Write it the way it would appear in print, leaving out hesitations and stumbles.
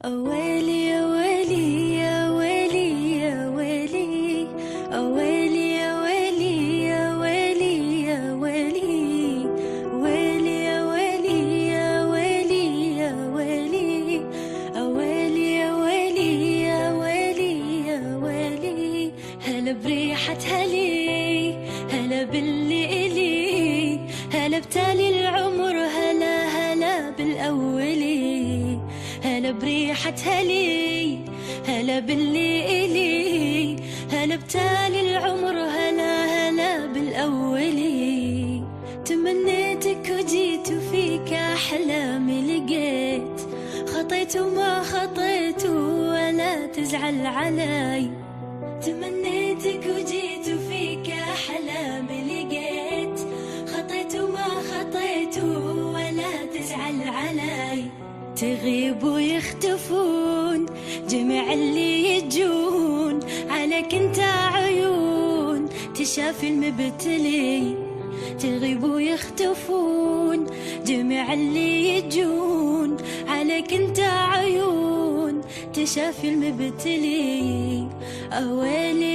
أويلي يا ويلي يا ويلي يا ويلي، أويلي يا ويلي يا ويلي يا ويلي، ويلي يا ويلي يا ويلي يا ويلي، أويلي يا ويلي يا ويلي يا ويلي. هلا بريحة هلي، هلا باللي إلي، هلا بتالي العمر، هلا هلا بالأولي. هلا بريحة هلي، هلا باللي إلي، هلا بتالي العمر، هلا هلا بالأولي. تمنيتك وجيت وفيك أحلامي لقيت، خطيت وما خطيت ولا تزعل علي. تمنيتك وجيت وفيك أحلامي لقيت، خطيت وما خطيت ولا تزعل علي. تغيب ويختفون جميع اللي يجون، عليك انت عيون تشافي المبتلي. تغيب ويختفون جميع اللي يجون، عليك انت عيون تشافي المبتلي. أويلي